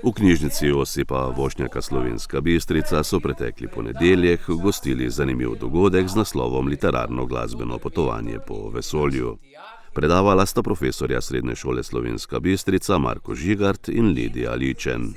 V knjižnici Josipa Vošnjaka Slovenska Bistrica so pretekli ponedeljek gostili zanimiv dogodek z naslovom Literarno-glasbeno potovanje po vesolju. Predavala sta profesorja Srednje šole Slovenska Bistrica Marko Žigart in Lidija Ličen.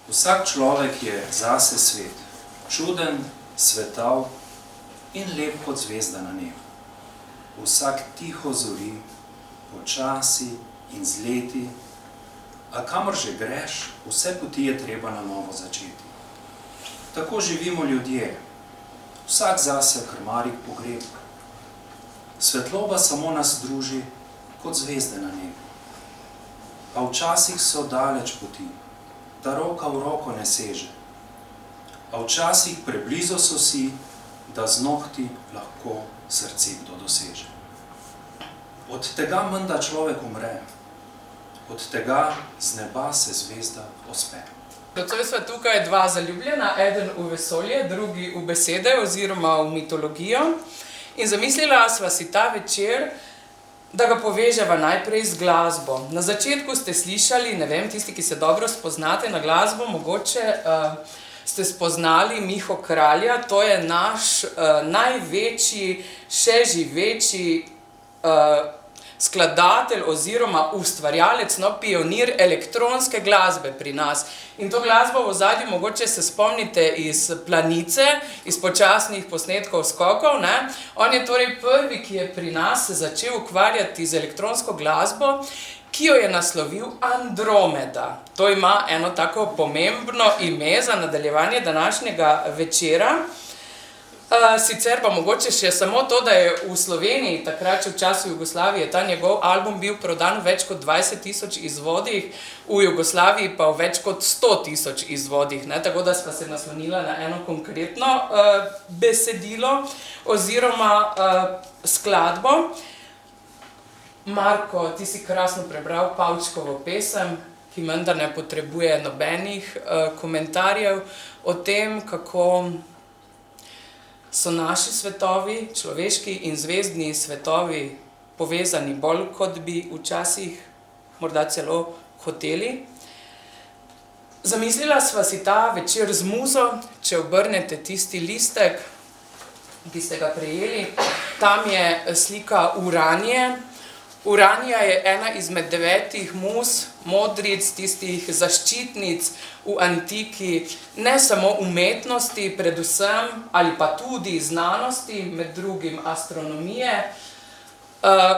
Vsak človek je zase svet, čuden, svetav in lep kot zvezda na nebu. Vsak tiho zori, počasi in z leti, a kamor že greš, vse poti je treba na novo začeti. Tako živimo ljudje, vsak zase krmari k pogrebu. Svetloba samo nas druži kot zvezde na nebu. A včasih so daleč poti, da roka v roko ne seže. A včasih preblizu so si, da z nohti lahko srce kdo doseže. Od tega menda človek umre, od tega z neba se zvezda ospe. Nocoj sva tukaj dva zaljubljena, eden v vesolje, drugi v besede oziroma v mitologijo. In zamislila sva si ta večer, da ga poveževa najprej z glasbo. Na začetku ste slišali, ne vem, tisti, ki se dobro spoznate na glasbo, mogoče ste spoznali Miho Kralja, to je naš največji, še živeči skladatelj oziroma ustvarjalec, pionir elektronske glasbe pri nas. In to glasbo v ozadju mogoče se spomnite iz Planice, iz počasnih posnetkov skokov, ne? On je torej prvi, ki je pri nas se začel ukvarjati z elektronsko glasbo, ki jo je naslovil Andromeda. To ima eno tako pomembno ime za nadaljevanje današnjega večera. Sicer pa mogoče še samo to, da je v Sloveniji, takrat v času Jugoslavije, ta njegov album bil prodan v več kot 20.000 izvodih, v Jugoslaviji pa v več kot 100.000 izvodih, ne? Tako da sva se naslonila na eno konkretno besedilo oziroma skladbo. Marko, ti si krasno prebral Pavčkovo pesem, ki menda ne potrebuje nobenih komentarjev o tem, kako so naši svetovi, človeški in zvezdni svetovi, povezani bolj, kot bi včasih morda celo hoteli. Zamislila sva si ta večer z muzo, če obrnete tisti listek, ki ste ga prejeli. Tam je slika Uranije. Uranija je ena izmed 9 muz, modric, tistih zaščitnic v antiki, ne samo umetnosti, predvsem, ali pa tudi znanosti, med drugim astronomije.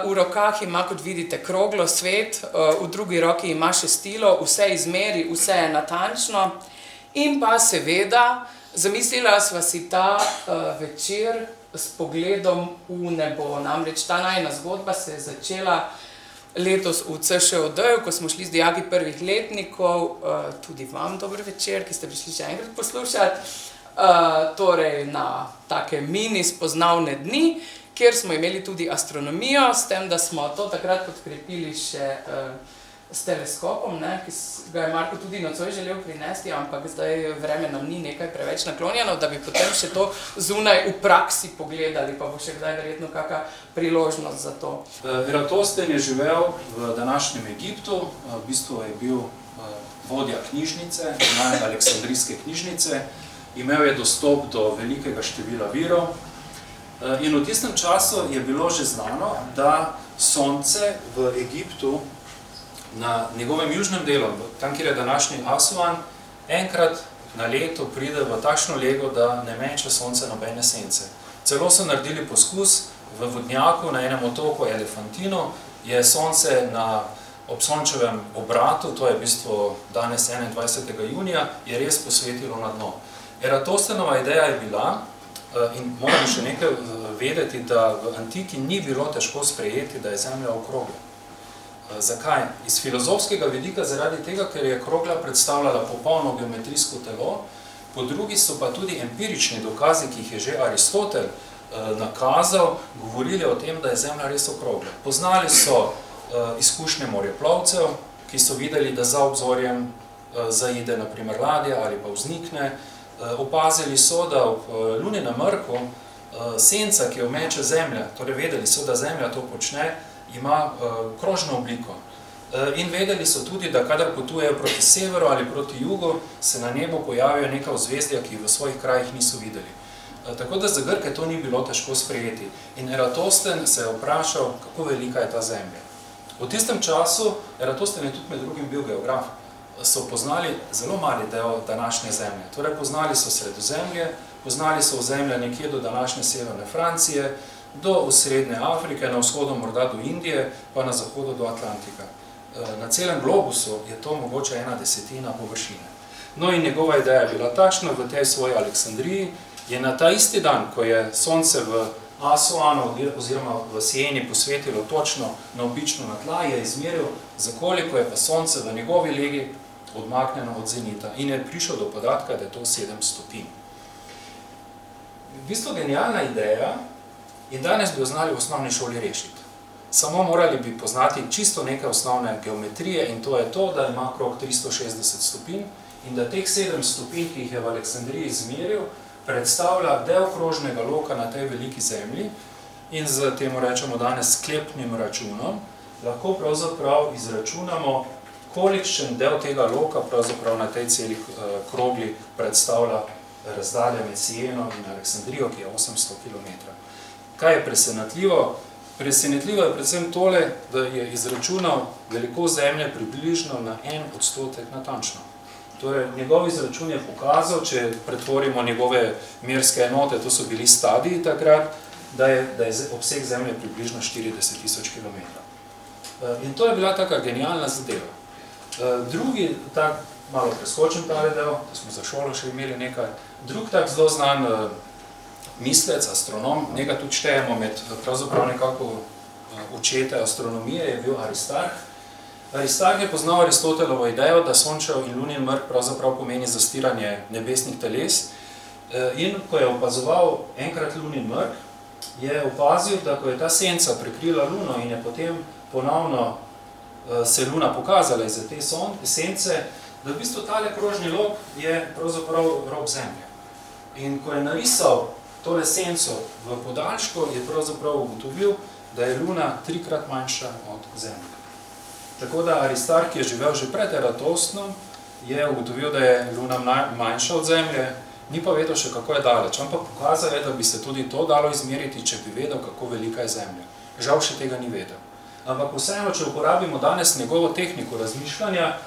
V rokah ima, kot vidite, kroglo svet, v drugi roki ima šestilo, vse izmeri, vse je natančno. In pa seveda, zamislila sva si ta večer s pogledom v nebo. Namreč ta najina zgodba se je začela letos v CŠOD-ju, ko smo šli z dijaki prvih letnikov, tudi vam dober večer, ki ste prišli še enkrat poslušati, torej na take mini spoznavne dni, kjer smo imeli tudi astronomijo, s tem, da smo to takrat podkrepili še s teleskopom, ki ga je Marko tudi nocoj želel prinesti, ampak zdaj vreme nam ni nekaj preveč naklonjeno, da bi potem še to zunaj v praksi pogledali, pa bo še kdaj verjetno kakšna priložnost za to. Eratosthenes je živel v današnjem Egiptu, v bistvu je bil vodja knjižnice, Aleksandrijske knjižnice, imel je dostop do velikega števila virov in v tistem času je bilo že znano, da sonce v Egiptu na njegovem južnem delu, tam, kjer je današnji Asuan, enkrat na leto pride v takšno lego, da ne meče sonce nobene sence. Celo so naredili poskus v vodnjaku na enem otoku Elefantino, je sonce ob sončevem obratu, to je v bistvu danes 21. junija, je res posvetilo na dno. Eratosthenova ideja je bila, in moram še nekaj vedeti, da v antiki ni bilo težko sprejeti, da je Zemlja okrogla. Zakaj? Iz filozofskega vidika zaradi tega, ker je krogla predstavljala popolno geometrijsko telo po drugi so pa tudi empirični dokazi, ki jih je že Aristotel nakazal, govorili o tem, da je Zemlja res okrogla. Poznali so izkušnje morjeplovcev, ki so videli, da za obzorjem zaide na primer ladja ali pa vznikne. Opazili so, da ob luni na mrku senca, ki jo meče Zemlja, torej vedeli so, da Zemlja to počne, ima krožno obliko. In vedeli so tudi, da kadar potujejo proti severu ali proti jugu, se na nebu pojavijo neka ozvezdja, ki jih v svojih krajih niso videli. Tako da za Grke to ni bilo težko sprejeti. In Eratosten se je vprašal, kako velika je ta Zemlja. V tistem času, Eratosten je tudi med drugim bil geograf, so poznali zelo mali del današnje Zemlje. Torej poznali so Sredozemlje, poznali so ozemlja nekje do današnje severne Francije, do osrednje Afrike, na vzhodu morda do Indije, pa na zahodu do Atlantika. Na celem globusu je to mogoče 1/10 površine. No in njegova ideja je bila takšna, v tej svoji Aleksandriji je na ta isti dan, ko je sonce v Asuanu oziroma v Sieni posvetilo točno navpično na tla, je izmeril, za koliko je pa sonce v njegovi legi odmaknjeno od zenita in je prišel do podatka, da je to 7 stopinj. V bistvu genialna ideja in danes bi jo znali v osnovni šoli rešiti. Samo morali bi poznati čisto neke osnovne geometrije in to je to, da ima krog 360 stopinj in da teh 7 stopinj, ki jih je v Aleksandriji izmeril, predstavlja del krožnega loka na tej veliki zemlji in z temu rečemo danes sklepnim računom lahko pravzaprav izračunamo, kolikšen del tega loka pravzaprav na tej celi krogli predstavlja razdalja med Sieno in Aleksandrijo, ki je 800 km. Kaj je presenetljivo? Presenetljivo je predvsem tole, da je izračunal velikost Zemlje približno na 1% natančno. Torej, njegov izračun je pokazal, če pretvorimo njegove merske enote, to so bili stadiji takrat, da je obseg Zemlje približno 40.000 km. In to je bila taka genialna zadeva. Drugi, tak, malo preskočim tale del, da smo za šolo še imeli nekaj, drug tak zelo znan mislec, astronom, njega tudi štejemo med pravzaprav nekako očete astronomije, je bil Aristarh. Aristarh je poznal Aristotelovo idejo, da Sončev in Lunin mrk pravzaprav pomeni zastiranje nebesnih teles. In ko je opazoval enkrat Lunin mrk, je opazil, da ko je ta senca prekrila Luno in je potem ponovno se Luna pokazala iz te sence, da v bistvu tale krožni lok je pravzaprav rob Zemlje. In ko je narisal tole senco v podaljšku, je pravzaprav ugotovil, da je Luna 3-krat manjša od Zemlje. Tako da Aristarh, ki je živel že pred Eratosthenom, je ugotovil, da je Luna manjša od Zemlje, ni pa vedel še, kako je daleč. Ampak pokazal je, da bi se tudi to dalo izmeriti, če bi vedel, kako velika je Zemlja. Žal še tega ni vedel. Ampak vseeno, če uporabimo danes njegovo tehniko razmišljanja,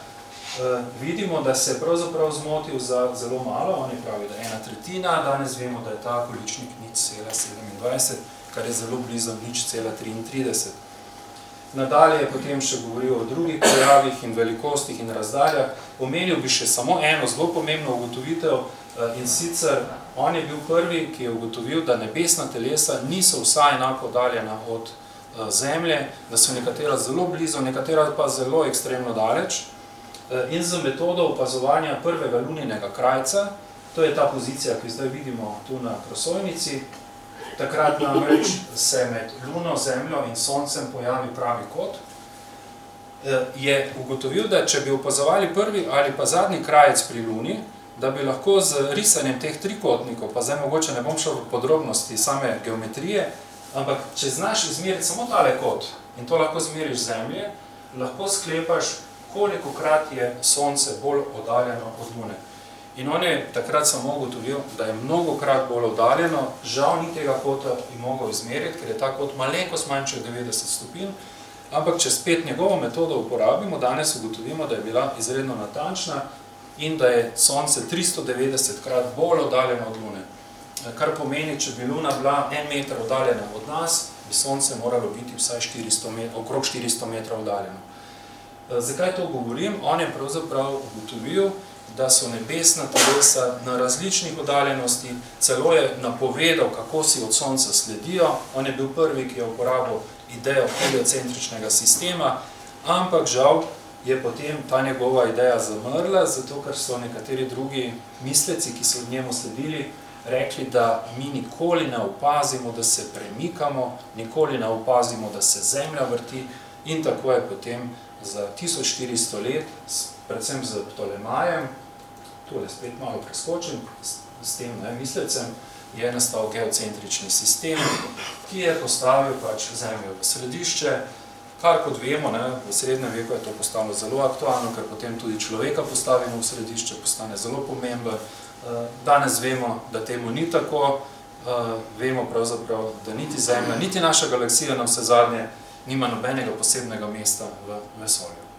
vidimo, da se je pravzaprav zmotil za zelo malo. On je pravi, da je 1/3, danes vemo, da je ta količnik 0,27, kar je zelo blizu 0,33. Nadalje je potem še govoril o drugih pojavih in velikostih in razdaljah. Omenil bi še samo eno zelo pomembno ugotovitev in sicer on je bil prvi, ki je ugotovil, da nebesna telesa niso vsa enako oddaljena od Zemlje, da so nekatera zelo blizu, nekatera pa zelo ekstremno daleč. In z metodo opazovanja prvega luninega krajca, to je ta pozicija, ki zdaj vidimo tu na prosojnici, takrat namreč se med Luno, Zemljo in Soncem pojavi pravi kot, je ugotovil, da če bi opazovali prvi ali pa zadnji krajec pri Luni, da bi lahko z risanjem teh trikotnikov, pa zdaj mogoče ne bom šel v podrobnosti same geometrije, ampak če znaš izmeriti samo tale kot in to lahko zmeriš Zemlje, lahko sklepaš, koliko krat je Sonce bolj oddaljeno od Lune. In on je takrat samo ugotovil, da je mnogokrat bolj oddaljeno, žal ni tega kota in mogel izmeriti, ker je ta kot malenkost manjši od 90 stopinj, ampak če spet njegovo metodo uporabimo, danes ugotovimo, da je bila izredno natančna in da je Sonce 390-krat bolj oddaljeno od Lune. Kar pomeni, če bi Luna bila 1 meter oddaljena od nas, bi Sonce moralo biti vsaj okrog 400 metrov oddaljeno. Zakaj to govorim? On je pravzaprav ugotovil, da so nebesna telesa na različnih oddaljenosti, celo je napovedal, kako si od Sonca sledijo. On je bil prvi, ki je uporabil idejo heliocentričnega sistema, ampak žal je potem ta njegova ideja zamrla, zato ker so nekateri drugi misleci, ki so njemu sledili, rekli, da mi nikoli ne opazimo, da se premikamo, nikoli ne opazimo, da se Zemlja vrti, in tako je potem za 1400 let, predvsem z Ptolemajem, tole spet malo preskočim, s tem mislecem, je nastal geocentrični sistem, ki je postavil pač Zemljo v središče, kar kot vemo, v srednjem veku je to postalo zelo aktualno, ker potem tudi človeka postavimo v središče, postane zelo pomemben. Danes vemo, da temu ni tako, vemo pravzaprav, da niti Zemlja, niti naša galaksija na vse zadnje nima nobenega posebnega mesta v vesolju.